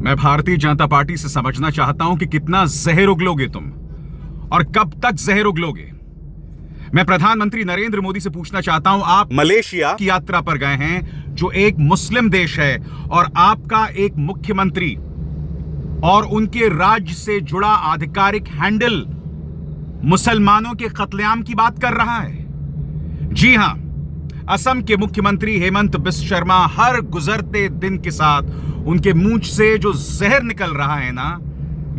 मैं भारतीय जनता पार्टी से समझना चाहता हूं कि कितना जहर उगलोगे तुम और कब तक जहर उगलोगे। मैं प्रधानमंत्री नरेंद्र मोदी से पूछना चाहता हूं, आप मलेशिया की यात्रा पर गए हैं जो एक मुस्लिम देश है और आपका एक मुख्यमंत्री और उनके राज्य से जुड़ा आधिकारिक हैंडल मुसलमानों के कत्लेआम की बात कर रहा है। जी हां, असम के मुख्यमंत्री हेमंत बिस्व शर्मा हर गुजरते दिन के साथ उनके मुंह से जो जहर निकल रहा है ना,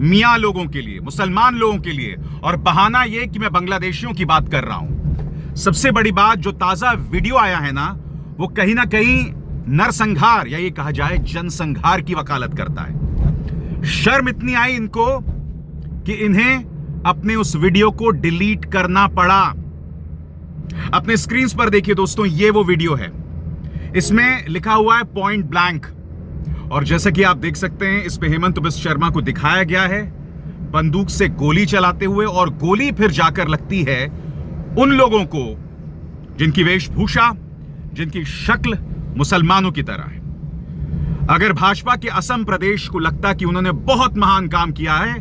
मियां लोगों के लिए, मुसलमान लोगों के लिए, और बहाना यह कि मैं बांग्लादेशियों की बात कर रहा हूं। सबसे बड़ी बात, जो ताजा वीडियो आया है ना, वो कहीं ना कहीं नरसंहार या ये कहा जाए जनसंहार की वकालत करता है। शर्म इतनी आई इनको कि इन्हें अपने उस वीडियो को डिलीट करना पड़ा। अपने स्क्रीन पर देखिए दोस्तों, ये वो वीडियो है। इसमें लिखा हुआ है पॉइंट ब्लैंक, और जैसा कि आप देख सकते हैं इस पे हेमंत बिस्व शर्मा को दिखाया गया है बंदूक से गोली चलाते हुए, और गोली फिर जाकर लगती है उन लोगों को जिनकी वेशभूषा, जिनकी शक्ल मुसलमानों की तरह है। अगर भाजपा के असम प्रदेश को लगता कि उन्होंने बहुत महान काम किया है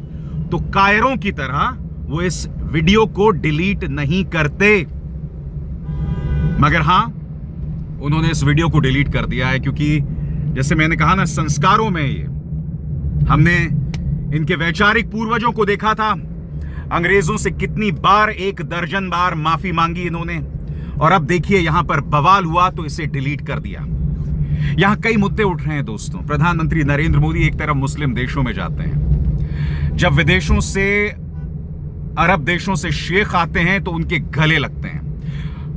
तो कायरों की तरह वो इस वीडियो को डिलीट नहीं करते, मगर हां, उन्होंने इस वीडियो को डिलीट कर दिया है क्योंकि जैसे मैंने कहा ना, संस्कारों में ये हमने इनके वैचारिक पूर्वजों को देखा था। अंग्रेजों से कितनी बार, 1 दर्जन बार माफी मांगी इन्होंने, और अब देखिए यहां पर बवाल हुआ तो इसे डिलीट कर दिया। यहां कई मुद्दे उठ रहे हैं दोस्तों। प्रधानमंत्री नरेंद्र मोदी एक तरफ मुस्लिम देशों में जाते हैं, जब विदेशों से, अरब देशों से शेख आते हैं तो उनके गले लगते हैं।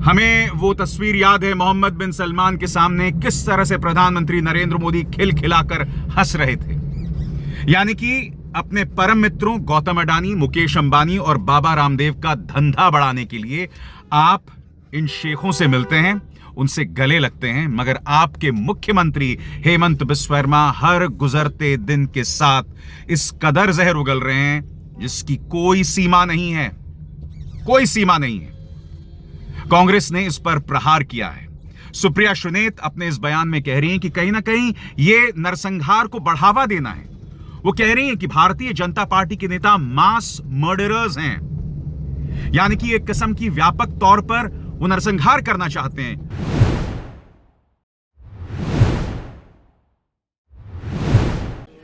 हमें वो तस्वीर याद है मोहम्मद बिन सलमान के सामने किस तरह से प्रधानमंत्री नरेंद्र मोदी खिलखिलाकर हंस रहे थे। यानी कि अपने परम मित्रों गौतम अडानी, मुकेश अंबानी और बाबा रामदेव का धंधा बढ़ाने के लिए आप इन शेखों से मिलते हैं, उनसे गले लगते हैं, मगर आपके मुख्यमंत्री हेमंत बिस्व शर्मा हर गुजरते दिन के साथ इस कदर जहर उगल रहे हैं जिसकी कोई सीमा नहीं है, कोई सीमा नहीं है। कांग्रेस ने इस पर प्रहार किया है। सुप्रिया सुनेत अपने इस बयान में कह रही हैं कि कहीं ना कहीं यह नरसंहार को बढ़ावा देना है। वो कह रही हैं कि भारतीय जनता पार्टी के नेता मास मर्डरर्स हैं, यानी कि एक किस्म की व्यापक तौर पर वो नरसंहार करना चाहते हैं।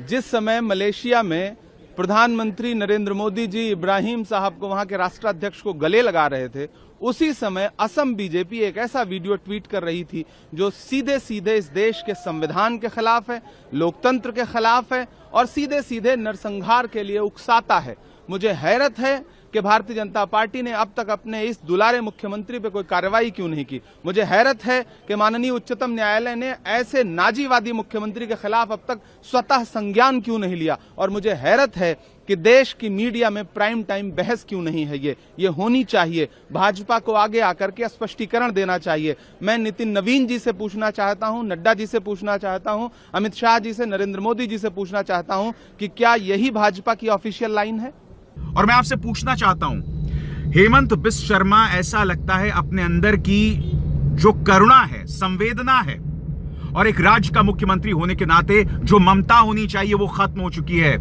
जिस समय मलेशिया में प्रधानमंत्री नरेंद्र मोदी जी इब्राहिम साहब को, वहां के राष्ट्राध्यक्ष को गले लगा रहे थे, उसी समय असम बीजेपी एक ऐसा वीडियो ट्वीट कर रही थी जो सीधे सीधे इस देश के संविधान के खिलाफ है, लोकतंत्र के खिलाफ है और सीधे सीधे नरसंहार के लिए उकसाता है। मुझे हैरत है कि भारतीय जनता पार्टी ने अब तक अपने इस दुलारे मुख्यमंत्री पे कोई कार्रवाई क्यों नहीं की। मुझे हैरत है कि माननीय उच्चतम न्यायालय ने ऐसे नाजीवादी मुख्यमंत्री के खिलाफ अब तक स्वतः संज्ञान क्यों नहीं लिया, और मुझे हैरत है कि देश की मीडिया में प्राइम टाइम बहस क्यों नहीं है। ये होनी चाहिए। भाजपा को आगे आकर के स्पष्टीकरण देना चाहिए। मैं नितिन नवीन जी से पूछना चाहता हूं, नड्डा जी से पूछना चाहता हूं, अमित शाह जी से, नरेंद्र मोदी जी से पूछना चाहता हूं कि क्या यही भाजपा की ऑफिशियल लाइन है। और मैं आपसे पूछना चाहता हूं, हेमंत बिस्व शर्मा, ऐसा लगता है अपने अंदर की जो करुणा है, संवेदना है, और एक राज्य का मुख्यमंत्री होने के नाते जो ममता होनी चाहिए वो खत्म हो चुकी है।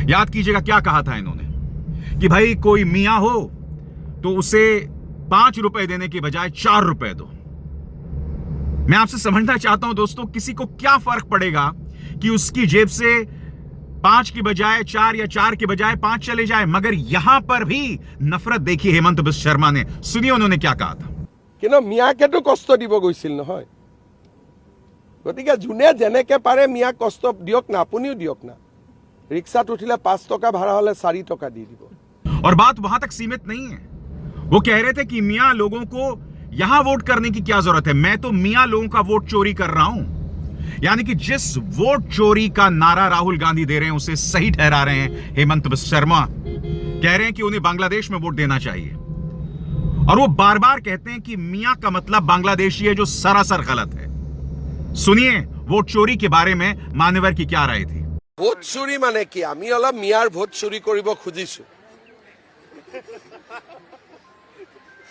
याद कीजिएगा क्या कहा था इन्होंने कि भाई कोई मियां हो तो उसे 5 रुपए देने के बजाय 4 रुपए दो। मैं आपसे समझना चाहता हूं दोस्तों, किसी को क्या फर्क पड़ेगा कि उसकी जेब से 5 की बजाय 4 या 4 के बजाय 5 चले जाए, मगर यहां पर भी नफरत देखी हेमंत बिस्व शर्मा ने। सुनिए उन्होंने क्या कहा था। কিন্তু মিয়াকেতো কষ্ট দিব গৈছিল নহয়, গতিকে যোনে যেনেকে পাৰে মিয়াক কষ্ট দিয়ক না, আপুনিও দিয়ক না। रिक्शात उठिले 5 टका भाड़ा होले 4 टका दी दीबो। और बात वहां तक सीमित नहीं है। वो कह रहे थे कि मियां लोगों को यहां वोट करने की क्या जरूरत है, मैं तो मियां लोगों का वोट चोरी कर रहा हूं। यानी कि जिस वोट चोरी का नारा राहुल गांधी दे रहे हैं उसे सही ठहरा रहे हैं हेमंत बिस्व शर्मा। कह रहे हैं कि उन्हें बांग्लादेश में वोट देना चाहिए, और वो बार बार कहते हैं कि मियां का मतलब बांग्लादेशी है, जो सरासर गलत है। सुनिए वोट चोरी के बारे में मान्यवर की क्या राय थी। ভোট চুরি মানে কি? আমি অলপ মিয়াৰ ভোট চুৰি কৰিব খুজিছো।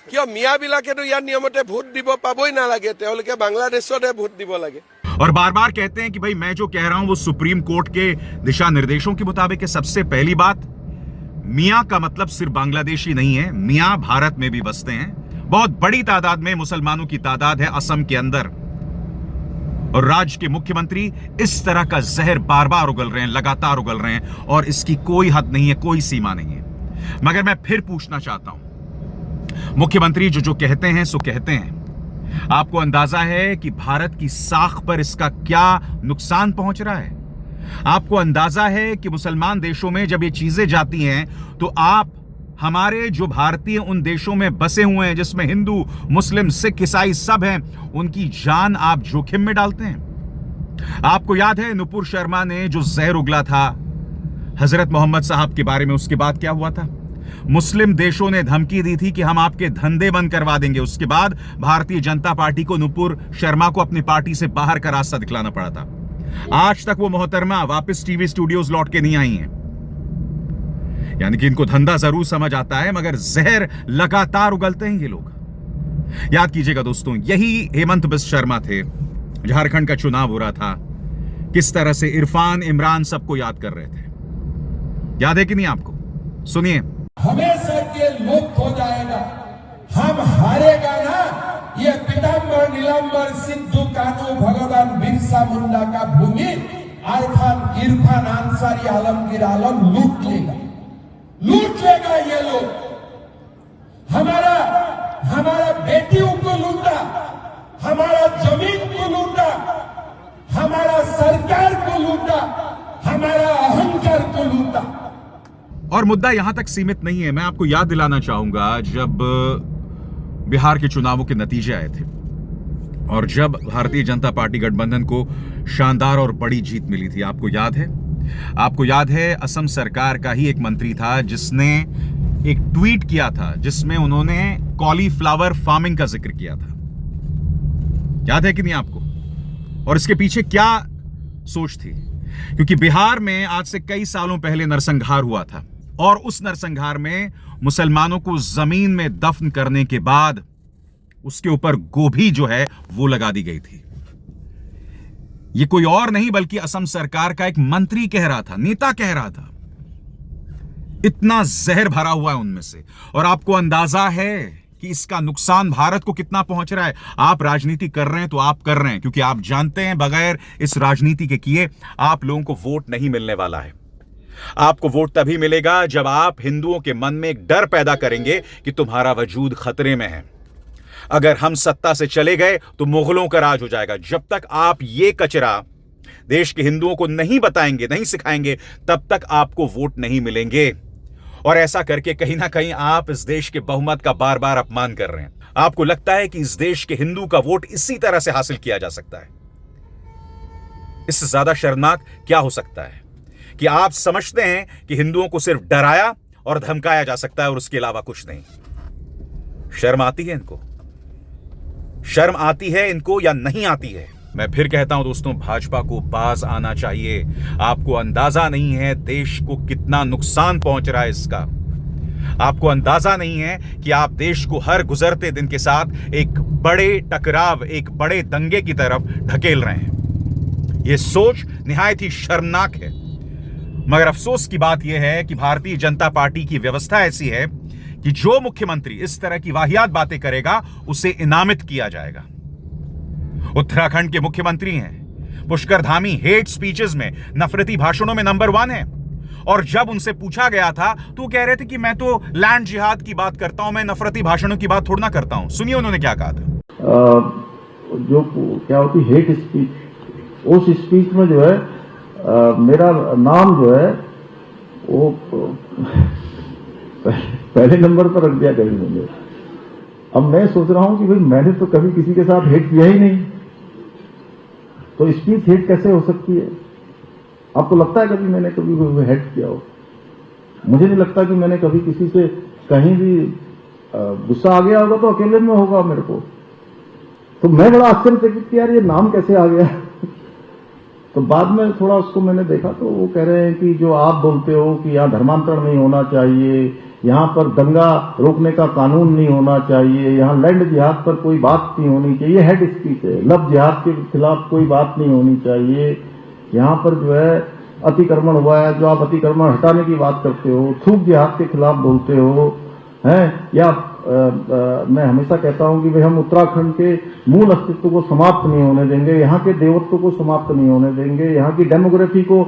কিয় মিয়াবিলাকেতো ইয়াৰ নিয়মতে ভোট দিব পাবই নালাগে, তেওঁলোকে বাংলাদেশতে ভোট দিব লাগে। और बार बार कहते हैं कि भाई मैं जो कह रहा हूं वो सुप्रीम कोर्ट के दिशा निर्देशों के मुताबिक है। सबसे पहली बात, मियां का मतलब सिर्फ बांग्लादेशी नहीं है, मियां भारत में भी बसते हैं। बहुत बड़ी तादाद में मुसलमानों की तादाद है असम के अंदर, और राज्य के मुख्यमंत्री इस तरह का जहर बार बार उगल रहे हैं, लगातार उगल रहे हैं, और इसकी कोई हद नहीं है, कोई सीमा नहीं है। मगर मैं फिर पूछना चाहता हूं, मुख्यमंत्री जो कहते हैं सो कहते हैं, आपको अंदाजा है कि भारत की साख पर इसका क्या नुकसान पहुंच रहा है? आपको अंदाजा है कि मुसलमान देशों में जब ये चीजें जाती हैं तो आप हमारे जो भारतीय उन देशों में बसे हुए हैं जिसमें हिंदू, मुस्लिम, सिख, ईसाई सब हैं, उनकी जान आप जोखिम में डालते हैं। आपको याद है नुपुर शर्मा ने जो जहर उगला था हजरत मोहम्मद साहब के बारे में, उसके बाद क्या हुआ था? मुस्लिम देशों ने धमकी दी थी कि हम आपके धंधे बंद करवा देंगे। उसके बाद भारतीय जनता पार्टी को नुपुर शर्मा को अपनी पार्टी से बाहर का रास्ता दिखलाना पड़ा था। आज तक वो मोहतरमा वापस टीवी स्टूडियोज लौट के नहीं आई हैं। यानी कि इनको धंधा जरूर समझ आता है, मगर जहर लगातार उगलते हैं ये लोग। याद कीजिएगा दोस्तों, यही हेमंत बिस्व शर्मा थे, झारखंड का चुनाव हो रहा था, किस तरह से इरफान, इमरान सबको याद कर रहे थे। याद है कि नहीं आपको? सुनिए। हमेशा के लुप्त हो जाएगा, हम हारेगा ना, ये पीताम्बर, नीलांबर, सिद्धू, कानू, भगवान बिरसा मुंडा का भूमि इरफान अंसारी, आलमगीर आलम लूट लेगा ये लोग। हमारा बेटियों को लूटा, हमारा जमीन को लूटा, हमारा सरकार को लूटा, हमारा अहंकार को लूटा। और मुद्दा यहां तक सीमित नहीं है। मैं आपको याद दिलाना चाहूंगा, जब बिहार के चुनावों के नतीजे आए थे और जब भारतीय जनता पार्टी गठबंधन को शानदार और बड़ी जीत मिली थी, आपको याद है? आपको याद है असम सरकार का ही एक मंत्री था जिसने एक ट्वीट किया था जिसमें उन्होंने कॉलीफ्लावर फार्मिंग का जिक्र किया था। याद है कि नहीं आपको? और इसके पीछे क्या सोच थी? क्योंकि बिहार में आज से कई सालों पहले नरसंहार हुआ था, और उस नरसंहार में मुसलमानों को जमीन में दफन करने के बाद उसके ऊपर गोभी जो है वो लगा दी गई थी। ये कोई और नहीं बल्कि असम सरकार का एक मंत्री कह रहा था, नेता कह रहा था। इतना जहर भरा हुआ है उनमें से, और आपको अंदाजा है कि इसका नुकसान भारत को कितना पहुंच रहा है। आप राजनीति कर रहे हैं तो आप कर रहे हैं क्योंकि आप जानते हैं बगैर इस राजनीति के किए आप लोगों को वोट नहीं मिलने वाला है। आपको वोट तभी मिलेगा जब आप हिंदुओं के मन में एक डर पैदा करेंगे कि तुम्हारा वजूद खतरे में है। अगर हम सत्ता से चले गए तो मुगलों का राज हो जाएगा। जब तक आप ये कचरा देश के हिंदुओं को नहीं बताएंगे, नहीं सिखाएंगे, तब तक आपको वोट नहीं मिलेंगे। और ऐसा करके कहीं ना कहीं आप इस देश के बहुमत का बार बार अपमान कर रहे हैं। आपको लगता है कि इस देश के हिंदू का वोट इसी तरह से हासिल किया जा सकता है? इससे ज्यादा शर्मनाक क्या हो सकता है कि आप समझते हैं कि हिंदुओं को सिर्फ डराया और धमकाया जा सकता है और उसके अलावा कुछ नहीं। शर्म आती है इनको? शर्म आती है इनको या नहीं आती है? मैं फिर कहता हूं दोस्तों, भाजपा को बाज आना चाहिए। आपको अंदाजा नहीं है देश को कितना नुकसान पहुंच रहा है इसका। आपको अंदाजा नहीं है कि आप देश को हर गुजरते दिन के साथ एक बड़े टकराव, एक बड़े दंगे की तरफ ढकेल रहे हैं। यह सोच निहायत ही शर्मनाक है। मगर अफसोस की बात यह है कि भारतीय जनता पार्टी की व्यवस्था ऐसी है कि जो मुख्यमंत्री इस तरह की वाहियात बातें करेगा उसे इनामित किया जाएगा। उत्तराखंड के मुख्यमंत्री हैं पुष्कर धामी, हेट स्पीचेस में, नफरती भाषणों में नंबर 1 है। और जब उनसे पूछा गया था तो कह रहे थे कि मैं तो लैंड जिहाद की बात करता हूं, मैं नफरती भाषणों की बात थोड़ा ना करता हूं। सुनिए उन्होंने क्या कहा था। जो क्या होती हेट स्पीच, उस स्पीच में जो है मेरा नाम जो है वो पहले नंबर पर रख दिया कहीं मुझे। अब मैं सोच रहा हूं कि भाई मैंने तो कभी किसी के साथ हेट किया ही नहीं, तो स्पीच हेट कैसे हो सकती है? आपको लगता है कभी मैंने कभी हेट किया हो? मुझे नहीं लगता कि मैंने कभी किसी से कहीं भी गुस्सा आ गया होगा तो अकेले में होगा मेरे को। तो मैं बड़ा आश्चर्यचकित कि यार ये नाम कैसे आ गया। तो बाद में थोड़ा उसको मैंने देखा तो वो कह रहे हैं कि जो आप बोलते हो कि यहाँ धर्मांतरण नहीं होना चाहिए, यहाँ पर दंगा रोकने का कानून नहीं होना चाहिए, यहाँ लैंड जिहाद पर कोई बात नहीं होनी चाहिए, हेड स्पीच है। लव जिहाद के खिलाफ कोई बात नहीं होनी चाहिए। यहाँ पर जो है अतिक्रमण हुआ है, जो आप अतिक्रमण हटाने की बात करते हो, थूक जिहाद के खिलाफ बोलते हो, हैं, या मैं हमेशा कहता हूं कि भाई हम उत्तराखंड के मूल अस्तित्व को समाप्त नहीं होने देंगे, यहाँ के देवत्व को समाप्त नहीं होने देंगे, यहाँ की डेमोग्राफी को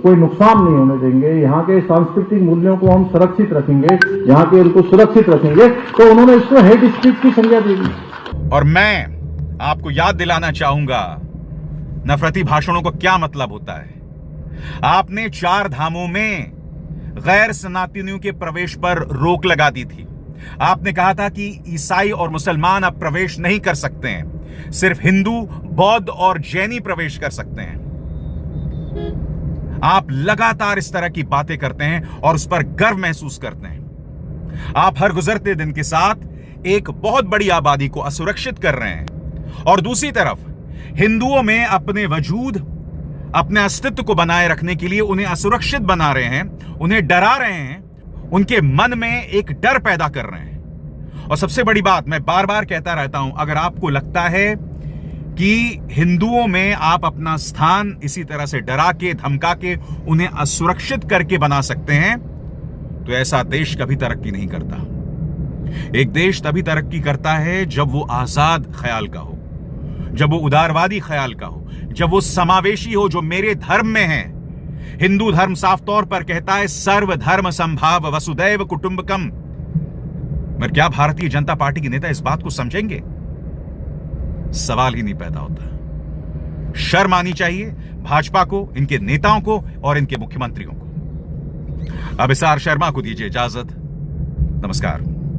कोई नुकसान नहीं होने देंगे, यहाँ के सांस्कृतिक मूल्यों को हम सुरक्षित रखेंगे, यहाँ के उनको सुरक्षित रखेंगे, तो उन्होंने इसको हेड स्पीच की संज्ञा दी। और मैं आपको याद दिलाना चाहूंगा नफरती भाषणों को क्या मतलब होता है। आपने 4 धामों में गैर सनातनियों के प्रवेश पर रोक लगा दी थी। आपने कहा था कि ईसाई और मुसलमान अब प्रवेश नहीं कर सकते हैं, सिर्फ हिंदू, बौद्ध और जैनी प्रवेश कर सकते हैं। आप लगातार इस तरह की बातें करते हैं और उस पर गर्व महसूस करते हैं। आप हर गुजरते दिन के साथ एक बहुत बड़ी आबादी को असुरक्षित कर रहे हैं और दूसरी तरफ हिंदुओं में अपने वजूद, अपने अस्तित्व को बनाए रखने के लिए उन्हें असुरक्षित बना रहे हैं, उन्हें डरा रहे हैं, उनके मन में एक डर पैदा कर रहे हैं। और सबसे बड़ी बात, मैं बार बार कहता रहता हूं, अगर आपको लगता है कि हिंदुओं में आप अपना स्थान इसी तरह से डरा के, धमका के, उन्हें असुरक्षित करके बना सकते हैं, तो ऐसा देश कभी तरक्की नहीं करता। एक देश तभी तरक्की करता है जब वो आजाद ख्याल का हो, जब वो उदारवादी ख्याल का हो, जब वो समावेशी हो, जो मेरे धर्म में है। हिंदू धर्म साफ तौर पर कहता है सर्वधर्म संभाव वसुदैव कुटुंबकम। मगर क्या भारतीय जनता पार्टी के नेता इस बात को समझेंगे? सवाल ही नहीं पैदा होता। शर्म आनी चाहिए भाजपा को, इनके नेताओं को और इनके मुख्यमंत्रियों को। अब एस आर शर्मा को दीजिए इजाजत। नमस्कार।